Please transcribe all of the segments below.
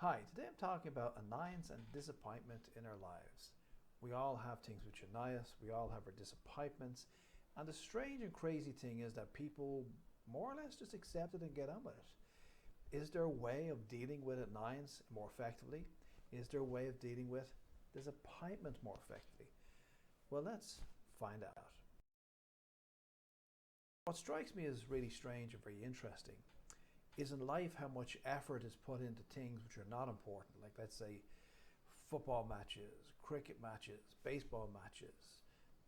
Hi, today I'm talking about annoyance and disappointment in our lives. We all have things which annoy us, we all have our disappointments, and the strange and crazy thing is that people more or less just accept it and get on with it. Is there a way of dealing with annoyance more effectively? Is there a way of dealing with disappointment more effectively? Well, let's find out. What strikes me as really strange and very interesting is in life how much effort is put into things which are not important, like let's say football matches, cricket matches, baseball matches,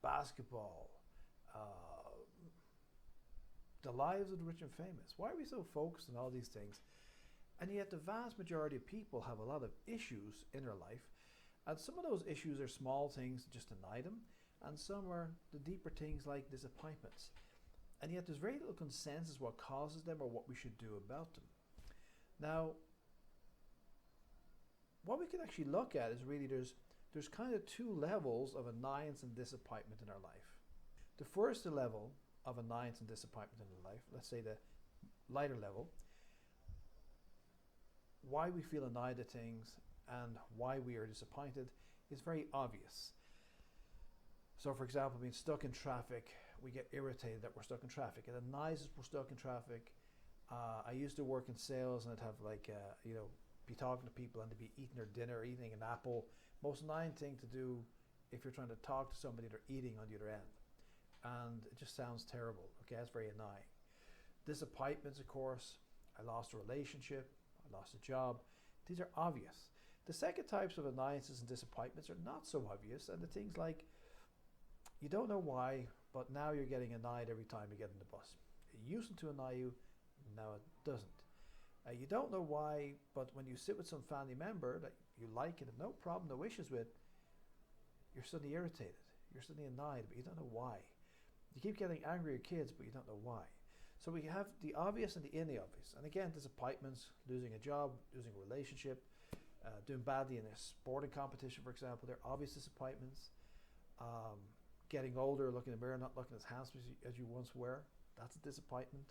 basketball, uh, the lives of the rich and famous. Why are we so focused on all these things? And yet the vast majority of people have a lot of issues in their life, and some of those issues are small things that just annoy them, and some are the deeper things like disappointments. And yet there's very little consensus what causes them or what we should do about them. Now, what we can actually look at is really there's kind of two levels of annoyance and disappointment in our life. The first level of annoyance and disappointment in our life, let's say the lighter level, why we feel annoyed at things and why we are disappointed is very obvious. So for example, being stuck in traffic, we get irritated that we're stuck in traffic. It annoys us we're stuck in traffic. I used to work in sales and I'd have be talking to people and they'd be eating their dinner, eating an apple. Most annoying thing to do if you're trying to talk to somebody they're eating on the other end. And it just sounds terrible. Okay, that's very annoying. Disappointments, of course. I lost a relationship. I lost a job. These are obvious. The second types of annoyances and disappointments are not so obvious, and the things like you don't know why, but now you're getting annoyed every time you get on the bus. It used to annoy you, now it doesn't. You don't know why, but when you sit with some family member that you like and have no problem, no issues with, you're suddenly irritated. You're suddenly annoyed, but you don't know why. You keep getting angry at your kids, but you don't know why. So we have the obvious and the in the obvious. And again, disappointments, losing a job, losing a relationship, doing badly in a sporting competition, for example, they're obvious disappointments. Getting older, looking in the mirror, not looking as handsome as you once were, that's a disappointment.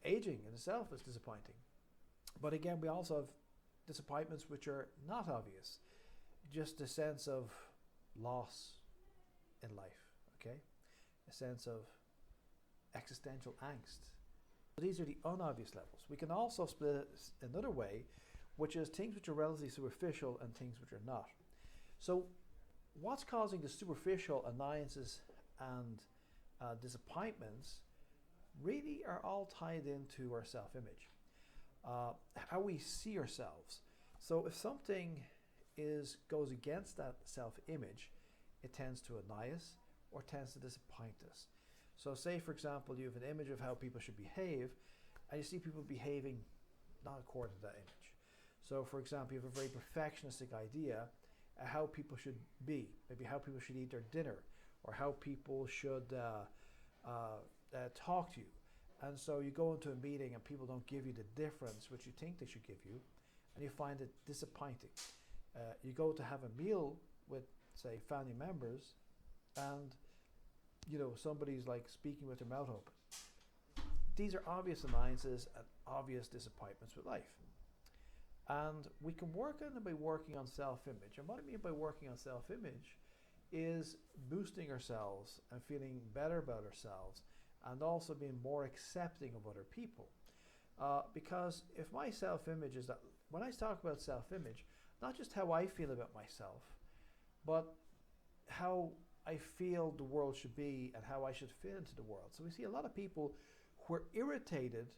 Aging in itself is disappointing. But again, we also have disappointments which are not obvious. Just a sense of loss in life, okay? A sense of existential angst. So these are the unobvious levels. We can also split it another way, which is things which are relatively superficial and things which are not. So what's causing the superficial annoyances and disappointments really are all tied into our self-image, how we see ourselves. So if something goes against that self-image, it tends to annoy us or tends to disappoint us. So say, for example, you have an image of how people should behave, and you see people behaving not according to that image. So for example, you have a very perfectionistic idea how people should be, maybe how people should eat their dinner, or how people should talk to you. And so you go into a meeting and people don't give you the difference which you think they should give you, and you find it disappointing. You go to have a meal with, say, family members, and somebody's like speaking with their mouth open. These are obvious annoyances and obvious disappointments with life. And we can work on them by working on self-image. And what I mean by working on self-image is boosting ourselves and feeling better about ourselves, and also being more accepting of other people. Because if my self-image is that, when I talk about self-image, not just how I feel about myself, but how I feel the world should be and how I should fit into the world. So we see a lot of people who are irritated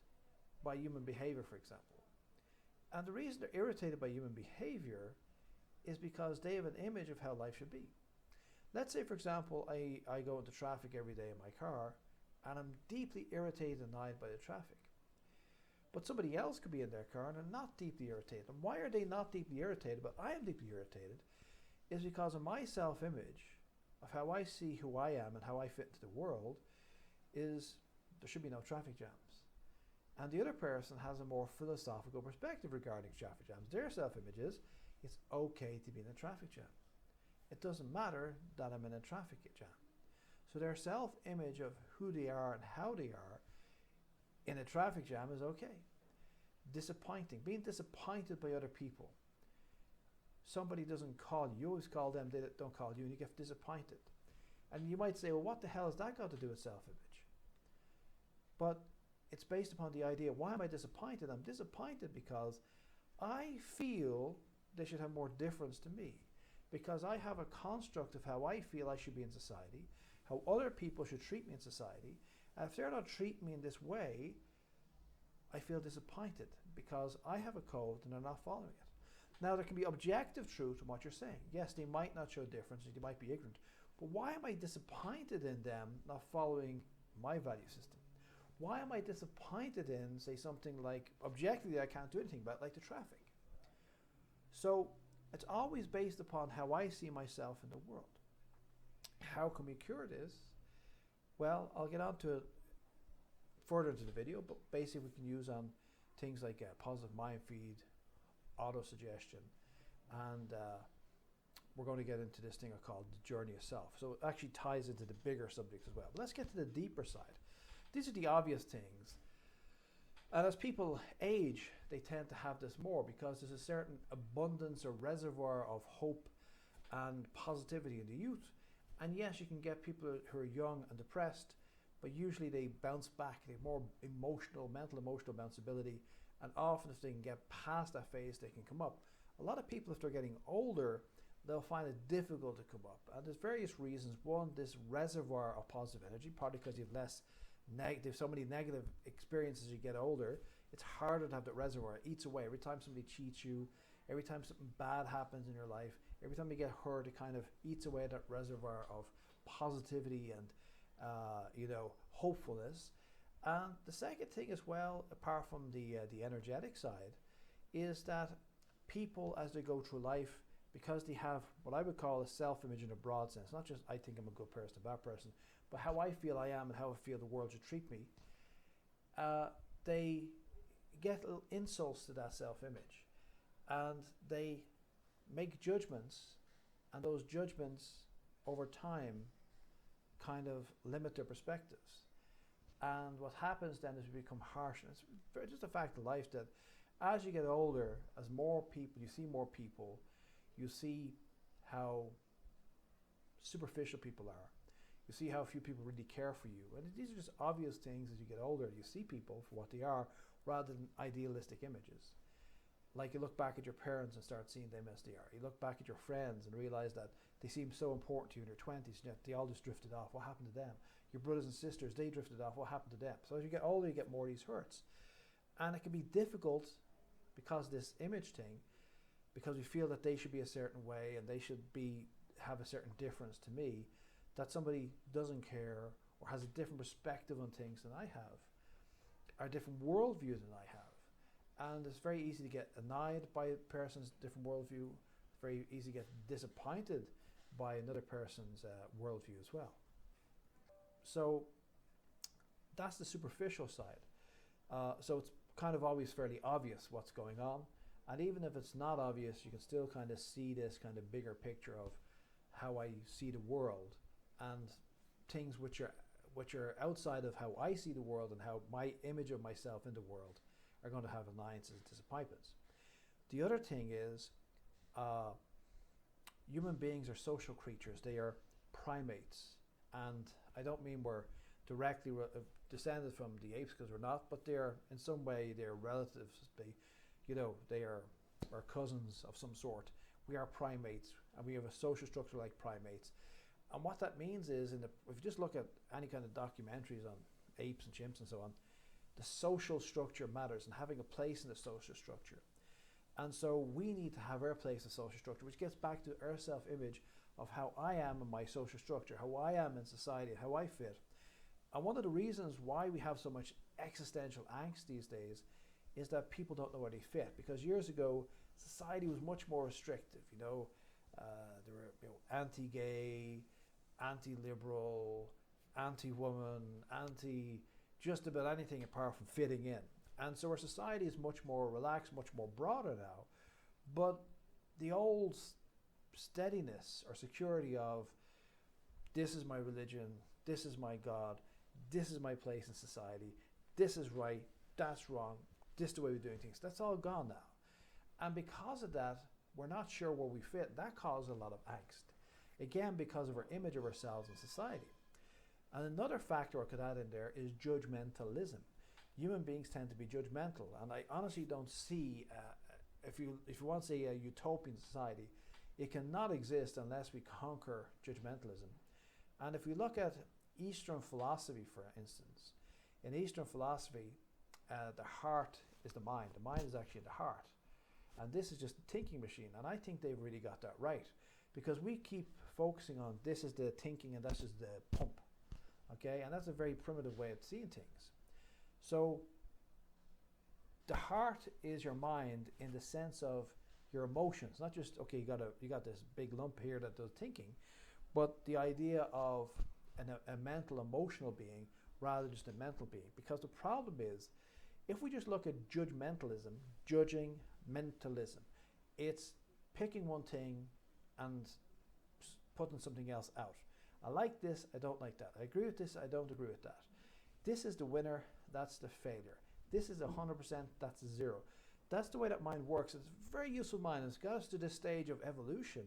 by human behavior, for example. And the reason they're irritated by human behavior is because they have an image of how life should be. Let's say, for example, I go into traffic every day in my car, and I'm deeply irritated and annoyed by the traffic. But somebody else could be in their car and they're not deeply irritated. And why are they not deeply irritated, but I am deeply irritated, is because of my self-image of how I see who I am and how I fit into the world is there should be no traffic jams. And the other person has a more philosophical perspective regarding traffic jams. Their self-image is it's okay to be in a traffic jam. It doesn't matter that I'm in a traffic jam. So their self-image of who they are and how they are in a traffic jam is okay. disappointing, being disappointed by other people. Somebody doesn't call you, you always call them, they don't call you, and you get disappointed. And you might say, well, what the hell has that got to do with self-image? But it's based upon the idea, why am I disappointed? I'm disappointed because I feel they should have more difference to me. Because I have a construct of how I feel I should be in society, how other people should treat me in society. And if they're not treating me in this way, I feel disappointed because I have a code and they're not following it. Now, there can be objective truth in what you're saying. Yes, they might not show difference, they might be ignorant. But why am I disappointed in them not following my value system? Why am I disappointed in, say, something like, objectively I can't do anything about, like the traffic? So it's always based upon how I see myself in the world. How can we cure this? Well, I'll get on to it further into the video, but basically we can use on things like positive mind feed, auto-suggestion, and we're going to get into this thing called the journey of self. So it actually ties into the bigger subjects as well. But let's get to the deeper side. These are the obvious things. And as people age, they tend to have this more because there's a certain abundance or reservoir of hope and positivity in the youth. And yes, you can get people who are young and depressed, but usually they bounce back. They have more mental emotional bounceability. And often if they can get past that phase, they can come up. A lot of people, if they're getting older, they'll find it difficult to come up. And there's various reasons. One, this reservoir of positive energy, partly because you have less so many negative experiences as you get older. It's harder to have that reservoir. It eats away. Every time somebody cheats you, every time something bad happens in your life, every time you get hurt, it kind of eats away that reservoir of positivity and hopefulness. And the second thing as well, apart from the energetic side, is that people, as they go through life, because they have what I would call a self-image in a broad sense, not just I think I'm a good person, a bad person, but how I feel I am and how I feel the world should treat me, they get little insults to that self-image. And they make judgments, and those judgments over time kind of limit their perspectives. And what happens then is we become harsh. And it's just a fact of life that as you get older, as more people, you see more people, you see how superficial people are. You see how few people really care for you. And these are just obvious things as you get older. You see people for what they are rather than idealistic images. Like you look back at your parents and start seeing them as they are. You look back at your friends and realize that they seem so important to you in their 20s, and yet they all just drifted off. What happened to them? Your brothers and sisters, they drifted off. What happened to them? So as you get older, you get more of these hurts. And it can be difficult because this image thing, because we feel that they should be a certain way and they should have a certain difference to me, that somebody doesn't care or has a different perspective on things than I have, or a different worldview than I have. And it's very easy to get annoyed by a person's different worldview. It's very easy to get disappointed by another person's worldview as well. So that's the superficial side. So it's kind of always fairly obvious what's going on. And even if it's not obvious, you can still kind of see this kind of bigger picture of how I see the world, and things which are outside of how I see the world and how my image of myself in the world are going to have annoyances and disappointments. The other thing is human beings are social creatures. They are primates. And I don't mean we're directly descended from the apes, because we're not, but they're in some way they're relatives. They are our cousins of some sort. We are primates, and we have a social structure like primates. And what that means is, if you just look at any kind of documentaries on apes and chimps and so on, the social structure matters, and having a place in the social structure. And so we need to have our place in social structure, which gets back to our self-image of how I am in my social structure, how I am in society, how I fit. And one of the reasons why we have so much existential angst these days is that people don't know where they fit. Because years ago, society was much more restrictive. There were anti-gay, anti-liberal, anti-woman, just about anything apart from fitting in. And so our society is much more relaxed, much more broader now. But the old steadiness or security of this is my religion, this is my God, this is my place in society, this is right, that's wrong, this is the way we're doing things. That's all gone now. And because of that, we're not sure where we fit. That causes a lot of angst. Again, because of our image of ourselves in society. And another factor I could add in there is judgmentalism. Human beings tend to be judgmental, and I honestly don't see, if you want to say a utopian society, it cannot exist unless we conquer judgmentalism. And if we look at Eastern philosophy, for instance, in Eastern philosophy, the heart is the mind. The mind is actually the heart. And this is just a thinking machine. And I think they've really got that right. Because we keep focusing on this is the thinking and this is the pump. Okay? And that's a very primitive way of seeing things. So the heart is your mind in the sense of your emotions. Not just, okay, you got this big lump here that does thinking, but the idea of a mental, emotional being rather than just a mental being. Because the problem is, if we just look at judgmentalism, judging mentalism, it's picking one thing and putting something else out. I like this, I don't like that. I agree with this, I don't agree with that. This is the winner, that's the failure. This is 100%, that's a 0. That's the way that mind works. It's a very useful mind. It's got us to this stage of evolution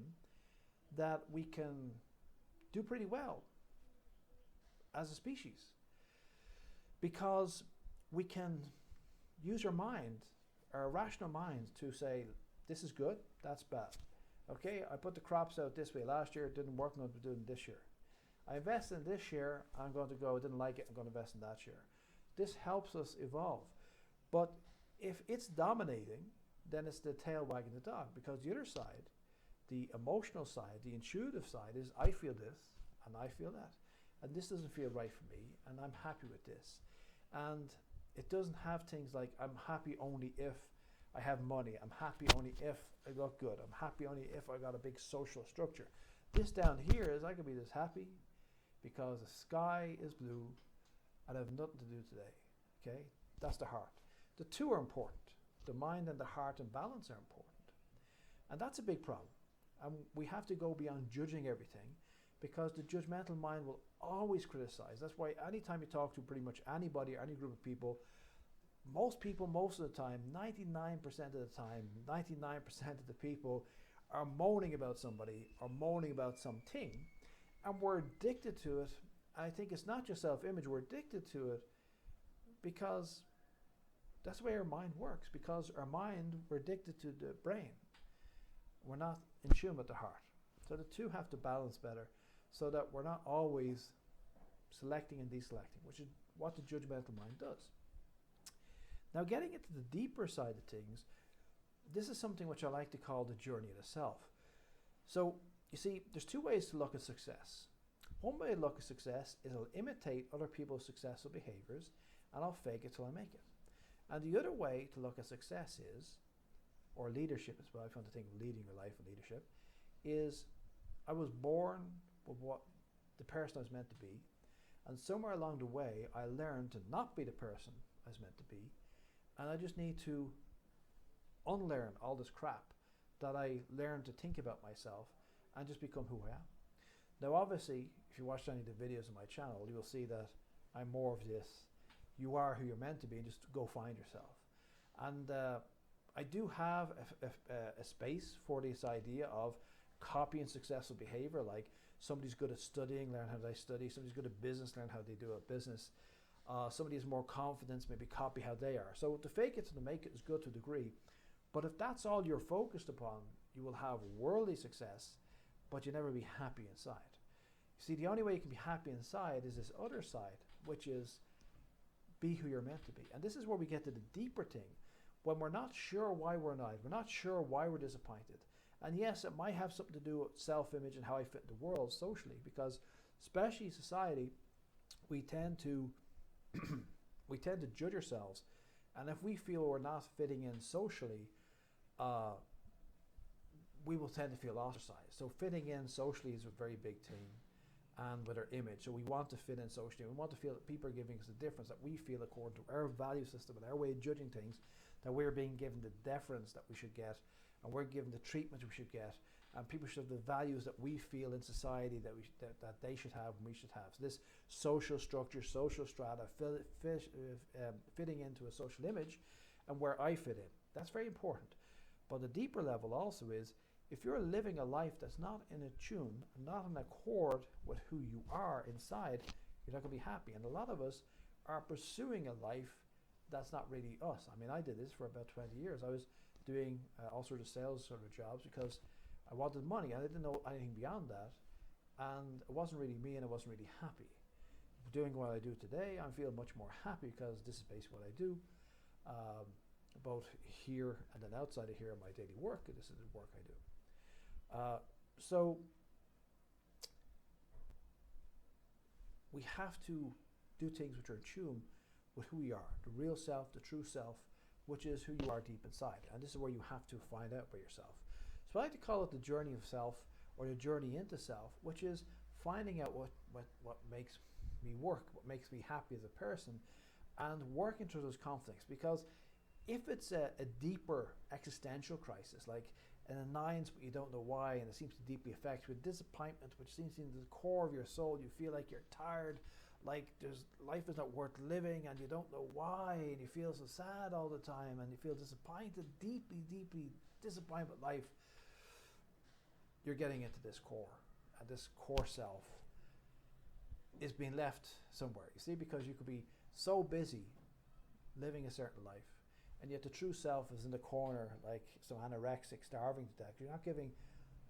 that we can do pretty well as a species. Because we can use our mind, our rational mind, to say, this is good, that's bad. Okay, I put the crops out this way last year, it didn't work, I'm going to do it this year. I invest in this year, I'm going to go, I didn't like it, I'm going to invest in that year. This helps us evolve. But if it's dominating, then it's the tail wagging the dog, because the other side, the emotional side, the intuitive side is, I feel this and I feel that. And this doesn't feel right for me, and I'm happy with this. And it doesn't have things like, I'm happy only if I have money. I'm happy only if I look good. I'm happy only if I got a big social structure. This down here is, I can be this happy because the sky is blue and I have nothing to do today. Okay? That's the heart. The two are important. The mind and the heart in balance are important. And that's a big problem. And we have to go beyond judging everything, because the judgmental mind will always criticize. That's why anytime you talk to pretty much anybody or any group of people, most of the time, 99% of the time, 99% of the people are moaning about somebody or moaning about something, and we're addicted to it. I think it's not just self-image, we're addicted to it because that's the way our mind works. Because our mind, we're addicted to the brain. We're not in tune with the heart. So the two have to balance better, so that we're not always selecting and deselecting, which is what the judgmental mind does. Now, getting into the deeper side of things, this is something which I like to call the journey of the self. So, you see, there's two ways to look at success. One way to look at success is I'll imitate other people's successful behaviors and I'll fake it till I make it. And the other way to look at success is, or leadership as well, if you want to think of leading your life and leadership, is I was born with what the person I was meant to be, and somewhere along the way I learned to not be the person I was meant to be, and I just need to unlearn all this crap that I learned to think about myself and just become who I am. Now obviously, if you watch any of the videos on my channel, you will see that I'm more of this, you are who you're meant to be, and just go find yourself. And I do have a space for this idea of copying successful behavior, like somebody's good at studying, learn how they study, somebody's good at business, learn how they do a business. Somebody has more confidence, maybe copy how they are. So to fake it to make it is good to a degree. But if that's all you're focused upon, you will have worldly success, but you'll never be happy inside. See, the only way you can be happy inside is this other side, which is be who you're meant to be. And this is where we get to the deeper thing. When we're not sure why we're annoyed, we're not sure why we're disappointed. And yes, it might have something to do with self-image and how I fit in the world socially, because especially society, we tend to judge ourselves. And if we feel we're not fitting in socially, we will tend to feel ostracized. So fitting in socially is a very big thing, and with our image. So we want to fit in socially. We want to feel that people are giving us the difference that we feel according to our value system and our way of judging things, that we're being given the deference that we should get, and we're given the treatment we should get, and people should have the values that we feel in society that that they should have and we should have. So this social structure, social strata, fitting into a social image, and where I fit in. That's very important. But the deeper level also is, if you're living a life that's not in a tune, not in accord with who you are inside, you're not going to be happy. And a lot of us are pursuing a life that's not really us. I mean, I did this for about 20 years. I was doing all sorts of sales sort of jobs because I wanted money. I didn't know anything beyond that. And it wasn't really me, and I wasn't really happy. Doing what I do today, I feel much more happy because this is basically what I do. Both here and then outside of here in my daily work, this is the work I do. So we have to do things which are in tune with who we are, the real self, the true self, which is who you are deep inside. And this is where you have to find out by yourself. So I like to call it the journey of self, or the journey into self, which is finding out what makes me work, what makes me happy as a person, and working through those conflicts. Because if it's a deeper existential crisis, like an annoyance but you don't know why, and it seems to deeply affect you, with disappointment which seems into the core of your soul, you feel like you're tired, like life is not worth living, and you don't know why, and you feel so sad all the time, and you feel disappointed, deeply disappointed with life, you're getting into this core, and this core self is being left somewhere, you see, because you could be so busy living a certain life, and yet the true self is in the corner like some anorexic starving to death. You're not giving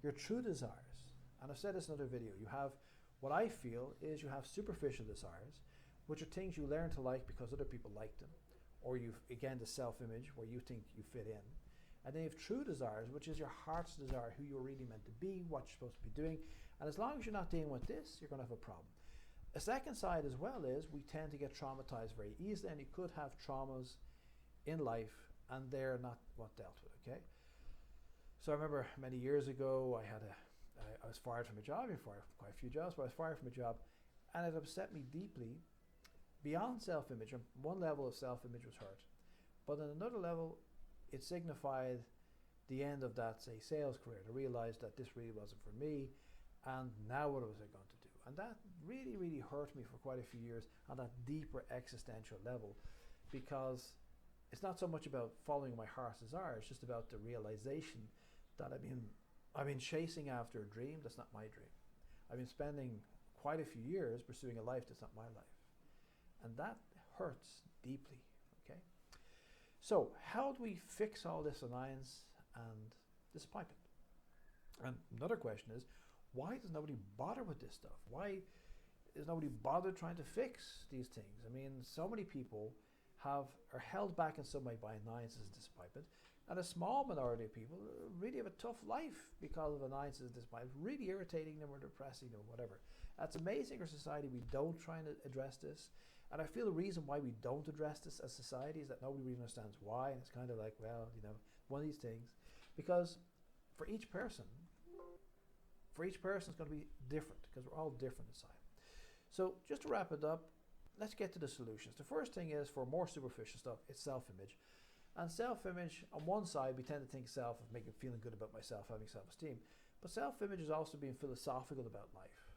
your true desires. And I've said this in another video. You have, what I feel is, you have superficial desires, which are things you learn to like because other people like them, or you've, again, the self-image where you think you fit in. And then you have true desires, which is your heart's desire, who you're really meant to be, what you're supposed to be doing. And as long as you're not dealing with this, you're going to have a problem. A second side as well is, we tend to get traumatized very easily, and you could have traumas in life and they're not what dealt with, okay? So I remember many years ago, I was fired from a job. I fired from quite a few jobs, but I was fired from a job, and it upset me deeply beyond self-image. One level of self-image was hurt, but on another level, it signified the end of that, say, sales career. I realized that this really wasn't for me, and now what was I going to do? And that really hurt me for quite a few years on that deeper existential level, because it's not so much about following my heart's desire, it's just about the realization that I've been chasing after a dream that's not my dream. I've been spending quite a few years pursuing a life that's not my life. And that hurts deeply, okay? So how do we fix all this annoyance and disappointment? And another question is, why does nobody bother with this stuff? Why is nobody bothered trying to fix these things? I mean, so many people are held back in some way by annoyances and disappointment, and a small minority of people really have a tough life because of annoyances and disappointment, really irritating them or depressing them or whatever. It's amazing our society, we don't try to address this, and I feel the reason why we don't address this as society is that nobody really understands why, and it's kind of like, well, you know, one of these things, because for each person it's going to be different, because we're all different inside. So just to wrap it up, let's get to the solutions. The first thing is, for more superficial stuff, it's self-image. And self-image, on one side, we tend to think self of making, feeling good about myself, having self-esteem. But self-image is also being philosophical about life,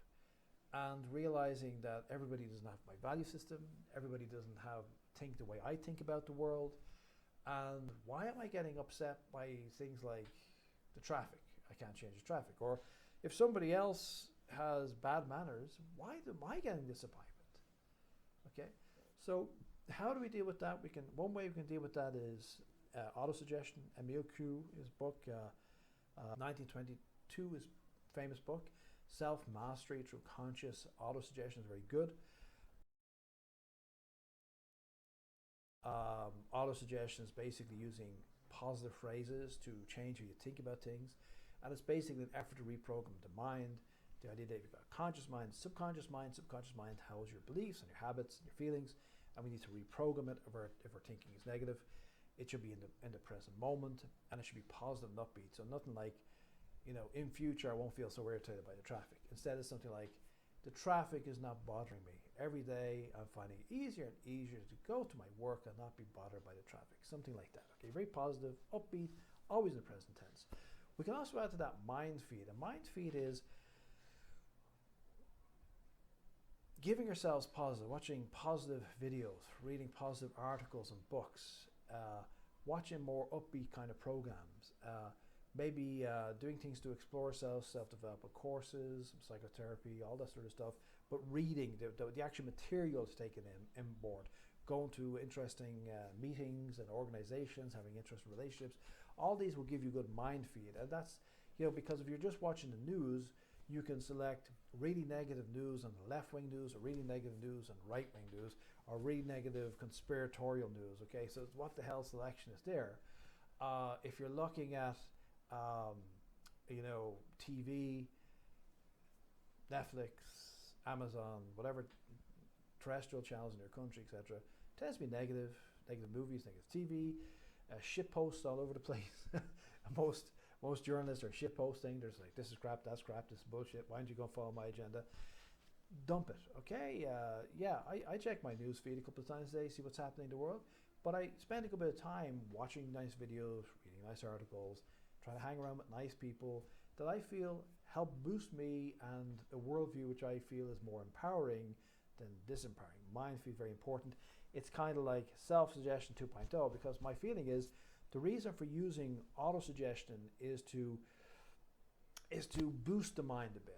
and realizing that everybody doesn't have my value system, everybody doesn't think the way I think about the world. And why am I getting upset by things like the traffic? I can't change the traffic. Or if somebody else has bad manners, why am I getting disappointment? Okay, so how do we deal with that? One way we can deal with that is autosuggestion. Emile Q, his book, 1922, his famous book. Self-mastery through conscious autosuggestion is very good. Autosuggestion is basically using positive phrases to change how you think about things, and it's basically an effort to reprogram the mind. The idea that you've got conscious mind, subconscious mind. Subconscious mind holds your beliefs and your habits and your feelings, and we need to reprogram it if our thinking is negative. It should be in the present moment, and it should be positive and upbeat. So nothing like, you know, in future I won't feel so irritated by the traffic. Instead, it's something like, the traffic is not bothering me. Every day I'm finding it easier and easier to go to my work and not be bothered by the traffic. Something like that. Okay, very positive, upbeat, always in the present tense. We can also add to that mind feed. A mind feed is giving yourselves positive, watching positive videos, reading positive articles and books, watching more upbeat kind of programs, maybe doing things to explore ourselves, self-development courses, psychotherapy, all that sort of stuff, but reading the actual material to take it in board, going to interesting meetings and organizations, having interesting relationships. All these will give you good mind feed, and that's, because if you're just watching the news, you can select really negative news on the left-wing news, or really negative news on right-wing news, or really negative conspiratorial news. Okay, so what the hell selection is there? If you're looking at TV, Netflix, Amazon, whatever terrestrial channels in your country, etc., tends to be negative movies, negative TV, shit posts all over the place. Most journalists are shit posting. There's like, this is crap, that's crap, this is bullshit. Why don't you go follow my agenda? Dump it, okay? I check my news feed a couple of times a day, see what's happening in the world, but I spend a good bit of time watching nice videos, reading nice articles, trying to hang around with nice people that I feel help boost me and a worldview which I feel is more empowering than disempowering. Mind feed, very important. It's kind of like self-suggestion 2.0, because my feeling is the reason for using auto-suggestion is to boost the mind a bit.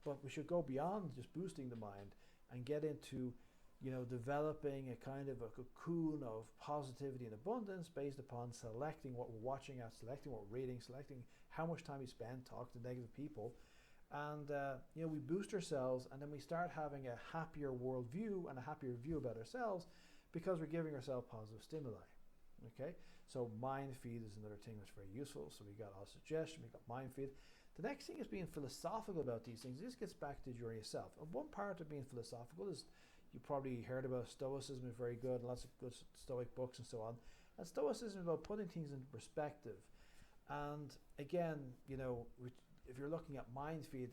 But we should go beyond just boosting the mind and get into, developing a kind of a cocoon of positivity and abundance based upon selecting what we're watching at, selecting what we're reading, selecting how much time we spend talking to negative people. And, we boost ourselves, and then we start having a happier worldview and a happier view about ourselves because we're giving ourselves positive stimuli. Okay, so mind feed is another thing that's very useful. So we got our suggestion, we got mind feed. The next thing is being philosophical about these things. This gets back to the journey itself. And one part of being philosophical is, you probably heard about Stoicism, is very good, lots of good Stoic books and so on. And Stoicism is about putting things into perspective. And again, if you're looking at mind feed,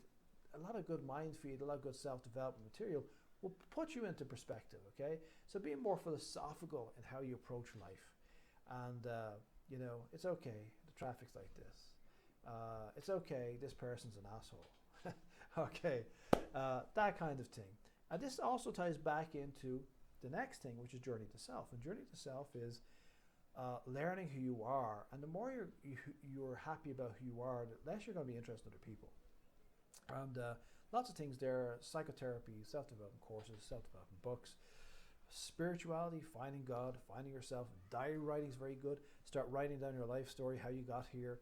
a lot of good mind feed, a lot of good self-development material will put you into perspective, okay? So being more philosophical in how you approach life. And, it's okay, the traffic's like this. It's okay, this person's an asshole. Okay, that kind of thing. And this also ties back into the next thing, which is journey to self. And journey to self is learning who you are. And the more you're happy about who you are, the less you're going to be interested in other people. And lots of things there: psychotherapy, self-development courses, self-development books, spirituality, finding God, finding yourself. Diary writing is very good. Start writing down your life story, how you got here.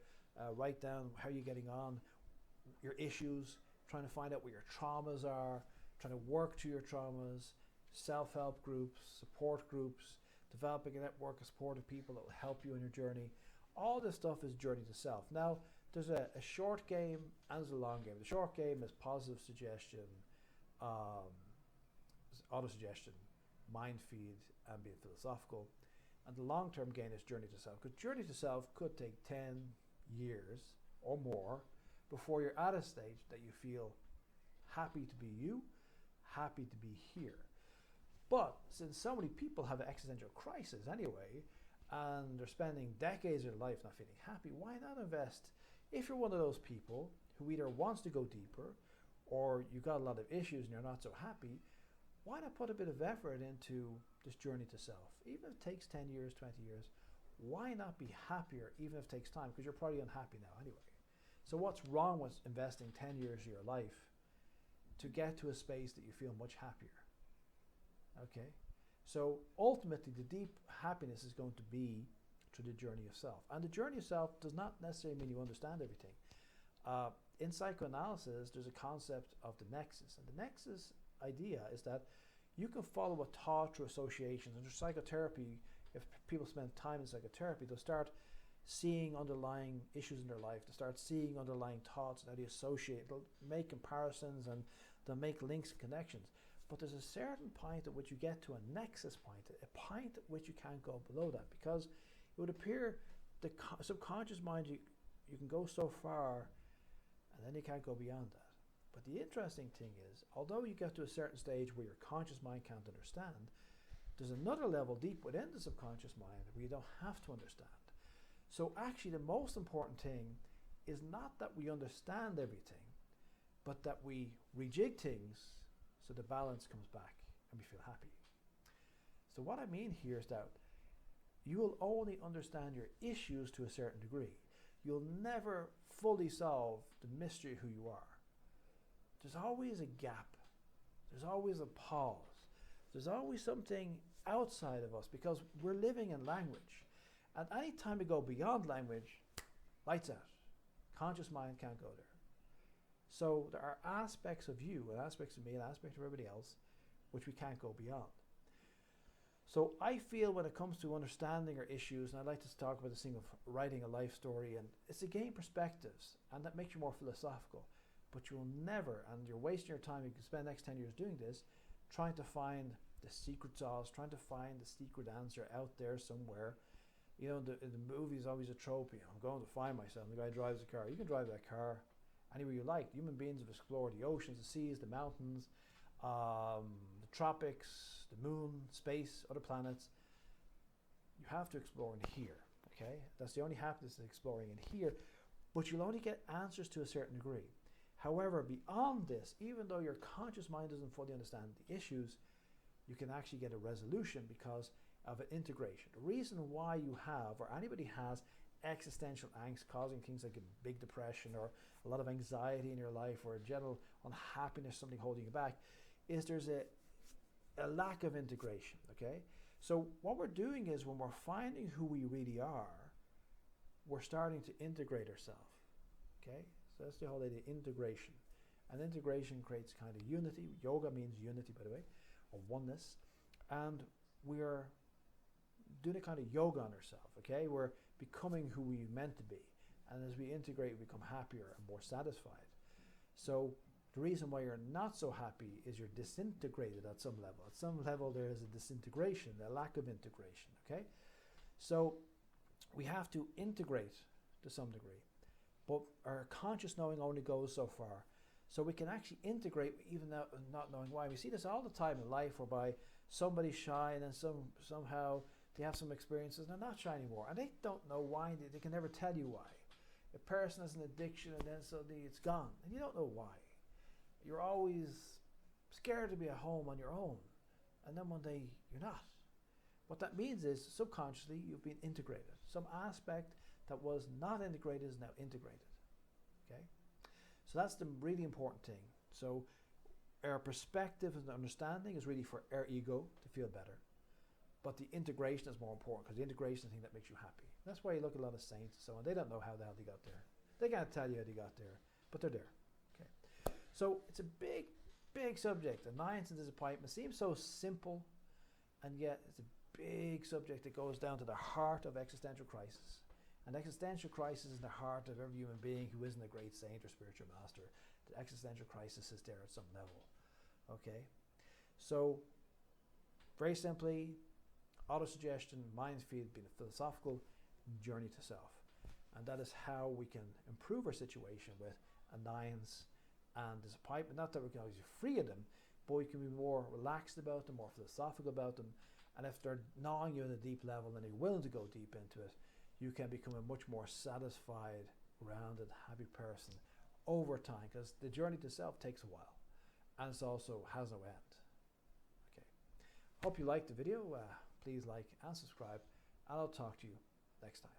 Write down how you're getting on, your issues, trying to find out what your traumas are, trying to work through your traumas, self-help groups, support groups, developing a network of supportive people that will help you in your journey. All this stuff is journey to self. Now, there's a short game and there's a long game. The short game is positive suggestion, auto-suggestion, mind feed, and being philosophical. And the long-term game is journey to self. Because journey to self could take 10 years or more before you're at a stage that you feel happy to be you, happy to be here. But since so many people have an existential crisis anyway, and they're spending decades of their life not feeling happy, why not invest? If you're one of those people who either wants to go deeper, or you've got a lot of issues and you're not so happy, why not put a bit of effort into this journey to self? Even if it takes 10 years, 20 years, why not be happier even if it takes time? Because you're probably unhappy now anyway. So what's wrong with investing 10 years of your life to get to a space that you feel much happier? Okay, so ultimately the deep happiness is going to be through the journey of self. And the journey of self does not necessarily mean you understand everything. In psychoanalysis, there's a concept of the nexus. And the nexus idea is that you can follow a thought through associations. And through psychotherapy, if people spend time in psychotherapy, they'll start seeing underlying issues in their life. They'll start seeing underlying thoughts and how they associate. They'll make comparisons and they'll make links and connections. But there's a certain point at which you get to a nexus point, a point at which you can't go below that, because it would appear the subconscious mind, you can go so far and then you can't go beyond that. But the interesting thing is, although you get to a certain stage where your conscious mind can't understand, there's another level deep within the subconscious mind where you don't have to understand. So actually the most important thing is not that we understand everything, but that we rejig things so the balance comes back and we feel happy. So what I mean here is that You will only understand your issues to a certain degree. You'll never fully solve the mystery of who you are. There's always a gap. There's always a pause. There's always something outside of us because we're living in language. And any time we go beyond language, lights out. Conscious mind can't go there. So there are aspects of you, and aspects of me, and aspects of everybody else, which we can't go beyond. So I feel when it comes to understanding our issues, and I'd like to talk about this thing of writing a life story, and it's to gain perspectives, and that makes you more philosophical. But you'll never, and you're wasting your time, you can spend the next 10 years doing this, trying to find the secret sauce, trying to find the secret answer out there somewhere. You know, in the movie is always a trope, you know, I'm going to find myself, and the guy drives a car. You can drive that car anywhere you like. Human beings have explored the oceans, the seas, the mountains, the tropics, the moon, space, other planets. You have to explore in here, okay? That's the only happiness in exploring in here, but you'll only get answers to a certain degree. However, beyond this, even though your conscious mind doesn't fully understand the issues, you can actually get a resolution because of an integration. The reason why you have, or anybody has, existential angst causing things like a big depression or a lot of anxiety in your life or a general unhappiness, something holding you back, is there's a lack of integration, okay? So what we're doing is when we're finding who we really are, we're starting to integrate ourselves, okay? So that's the whole idea, integration. And integration creates kind of unity. Yoga means unity, by the way, or oneness. And we're doing a kind of yoga on ourselves, okay? We're becoming who we're meant to be. And as we integrate, we become happier and more satisfied. So the reason why you're not so happy is you're disintegrated at some level. At some level, there is a disintegration, a lack of integration, okay? So we have to integrate to some degree. But our conscious knowing only goes so far. So we can actually integrate even not knowing why. We see this all the time in life whereby somebody's shy and then somehow they have some experiences and they're not shy anymore. And they don't know why. They can never tell you why. A person has an addiction and then suddenly it's gone. And you don't know why. You're always scared to be at home on your own. And then one day you're not. What that means is subconsciously you've been integrated. Some aspect that was not integrated is now integrated. Okay? So that's the really important thing. So our perspective and understanding is really for our ego to feel better. But the integration is more important because the integration is the thing that makes you happy. That's why you look at a lot of saints and so on. They don't know how the hell they got there. They can't tell you how they got there, but they're there. Okay. So it's a big, big subject. Annoyance and disappointment seems so simple, and yet it's a big subject that goes down to the heart of existential crisis. And existential crisis is in the heart of every human being who isn't a great saint or spiritual master. The existential crisis is there at some level. Okay? So, very simply, autosuggestion, mind feed being a philosophical journey to self. And that is how we can improve our situation with annoyance and disappointment. Not that we can always be free of them, but we can be more relaxed about them, more philosophical about them. And if they're gnawing you on a deep level and you're willing to go deep into it, you can become a much more satisfied, rounded, happy person over time, because the journey to self takes a while and it also has no end. Okay. Hope you liked the video. Please like and subscribe, and I'll talk to you next time.